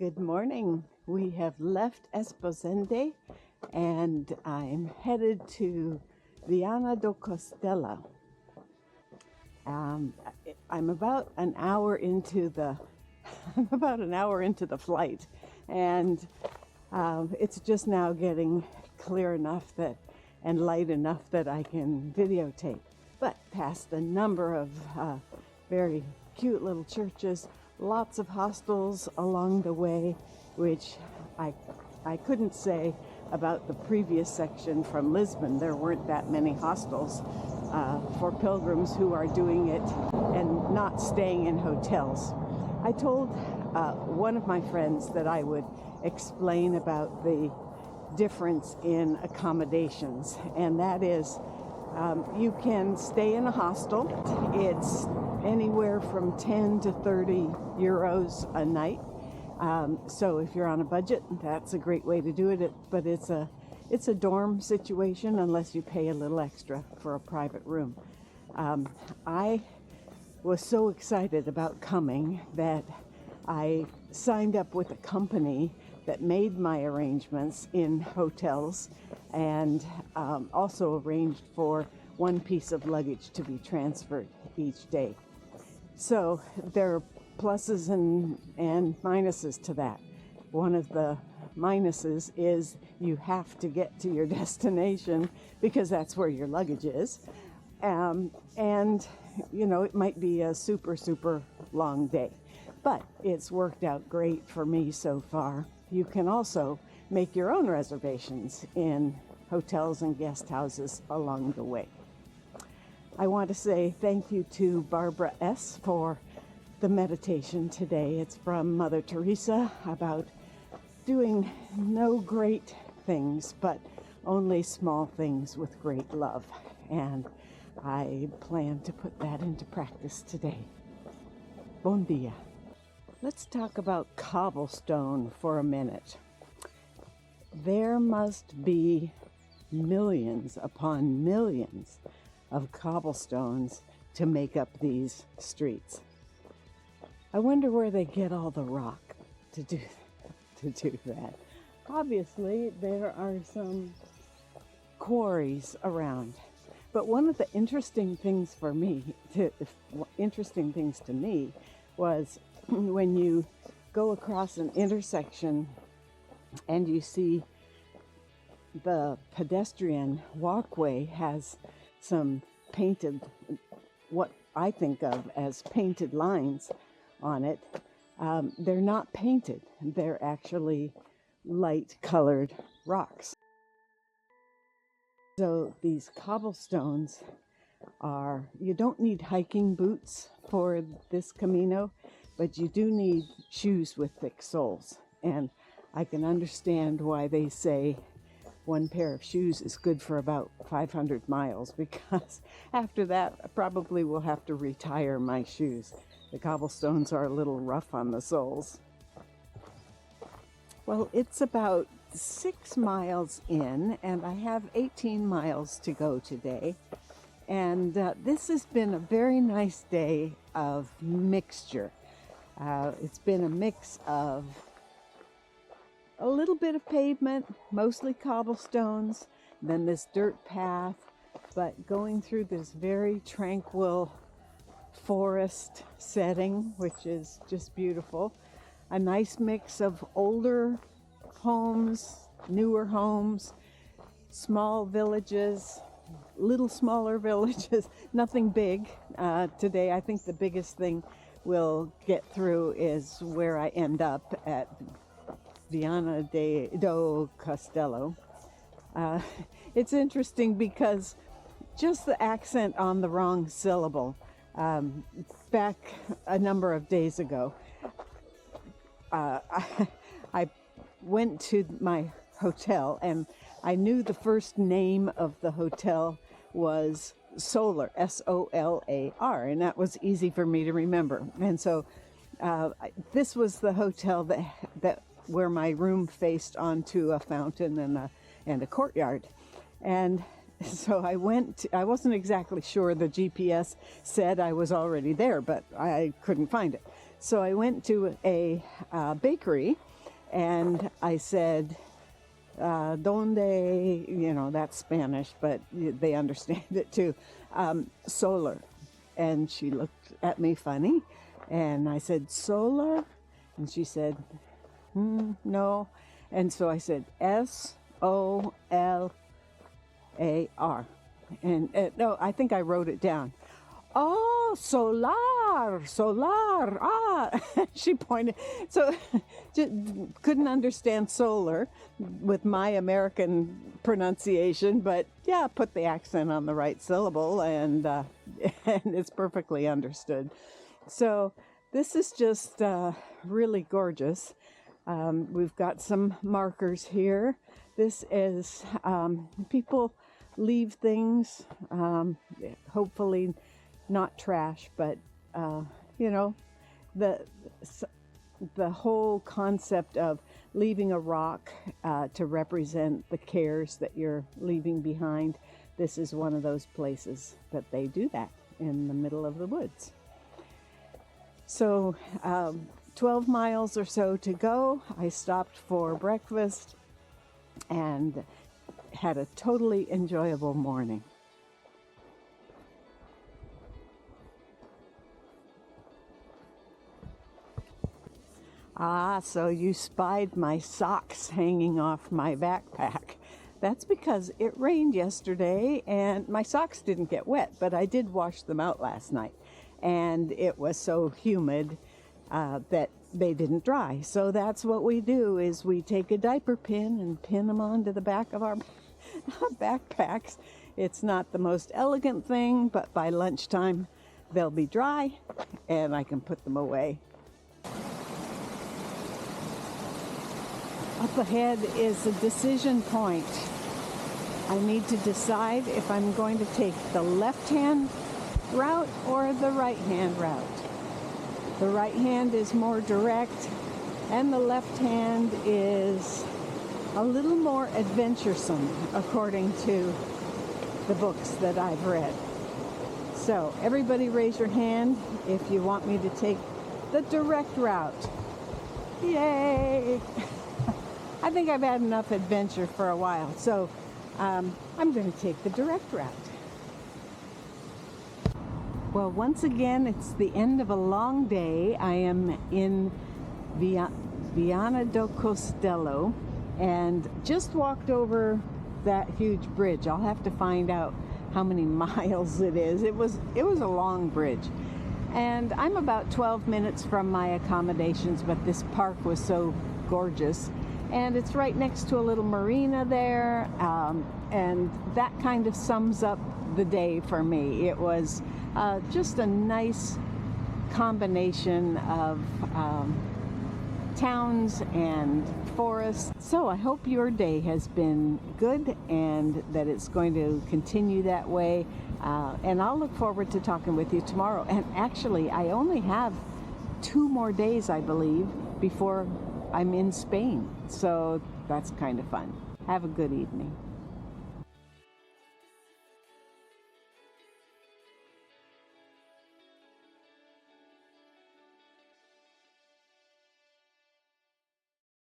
Good morning. We have left Esposende and I'm headed to Viana do Castelo. I'm about an hour into the flight, and it's just now getting clear enough and light enough that I can videotape. But past a number of very cute little churches, lots of hostels along the way, which I couldn't say about the previous section from Lisbon. There weren't that many hostels for pilgrims who are doing it and not staying in hotels. I told one of my friends that I would explain about the difference in accommodations, and that is you can stay in a hostel. It's anywhere from 10 to 30 euros a night. So if you're on a budget, that's a great way to do it. But it's a dorm situation unless you pay a little extra for a private room. I was so excited about coming that I signed up with a company that made my arrangements in hotels, and also arranged for one piece of luggage to be transferred each day. So there are pluses and minuses to that. One of the minuses is you have to get to your destination because that's where your luggage is. And, you know, it might be a super long day, but it's worked out great for me so far. You can also make your own reservations in hotels and guest houses along the way. I want to say thank you to Barbara S. for the meditation today. It's from Mother Teresa about doing no great things, but only small things with great love. And I plan to put that into practice today. Bon dia. Let's talk about cobblestone for a minute. There must be millions upon millions of cobblestones to make up these streets. I wonder where they get all the rock to do that. Obviously, there are some quarries around. But one of the interesting things to me was when you go across an intersection and you see the pedestrian walkway has some painted, what I think of as painted lines on it. They're not painted. They're actually light colored rocks. So these cobblestones you don't need hiking boots for this Camino, but you do need shoes with thick soles. And I can understand why they say one pair of shoes is good for about 500 miles, because after that, I probably will have to retire my shoes. The cobblestones are a little rough on the soles. Well, it's about 6 miles in, and I have 18 miles to go today. And this has been a very nice day of mixture. It's been a mix of a little bit of pavement, mostly cobblestones, then this dirt path, but going through this very tranquil forest setting, which is just beautiful. A nice mix of older homes, newer homes, small villages, little smaller villages, nothing big. Today, I think the biggest thing we'll get through is where I end up at Viana do Castelo. It's interesting because just the accent on the wrong syllable. Back a number of days ago, I went to my hotel, and I knew the first name of the hotel was Solar, S-O-L-A-R, and that was easy for me to remember. And so this was the hotel that where my room faced onto a fountain and a courtyard. And so I wasn't exactly sure. The GPS said I was already there, but I couldn't find it. So I went to a bakery And I said, donde, you know, that's Spanish, but they understand it too. Solar. And she looked at me funny. And I said, solar? And she said, no. And so I said, S-O-L-A-R. And no, I think I wrote it down. Oh, solar, solar. Ah, she pointed. So just couldn't understand solar with my American pronunciation, but yeah, put the accent on the right syllable, and it's perfectly understood. So this is just really gorgeous. We've got some markers here. This is people leave things, hopefully not trash, but you know, the whole concept of leaving a rock to represent the cares that you're leaving behind. This is one of those places that they do that in the middle of the woods. So 12 miles or so to go. I stopped for breakfast and had a totally enjoyable morning. Ah, so you spied my socks hanging off my backpack. That's because it rained yesterday and my socks didn't get wet, but I did wash them out last night. And it was so humid that they didn't dry. So that's what we do, is we take a diaper pin and pin them onto the back of our backpacks. It's not the most elegant thing, but by lunchtime they'll be dry and I can put them away. Up ahead is a decision point. I need to decide if I'm going to take the left-hand route or the right-hand route. The right hand is more direct, and the left hand is a little more adventuresome, according to the books that I've read. So, everybody raise your hand if you want me to take the direct route. Yay! I think I've had enough adventure for a while, so I'm going to take the direct route. Well, once again, it's the end of a long day. I am in Viana do Castelo and just walked over that huge bridge. I'll have to find out how many miles it is. It was a long bridge. And I'm about 12 minutes from my accommodations, but this park was so gorgeous. And it's right next to a little marina there, and that kind of sums up the day for me. It was just a nice combination of towns and forests. So I hope your day has been good and that it's going to continue that way. And I'll look forward to talking with you tomorrow. And actually, I only have 2 more days, I believe, before I'm in Spain. So that's kind of fun. Have a good evening.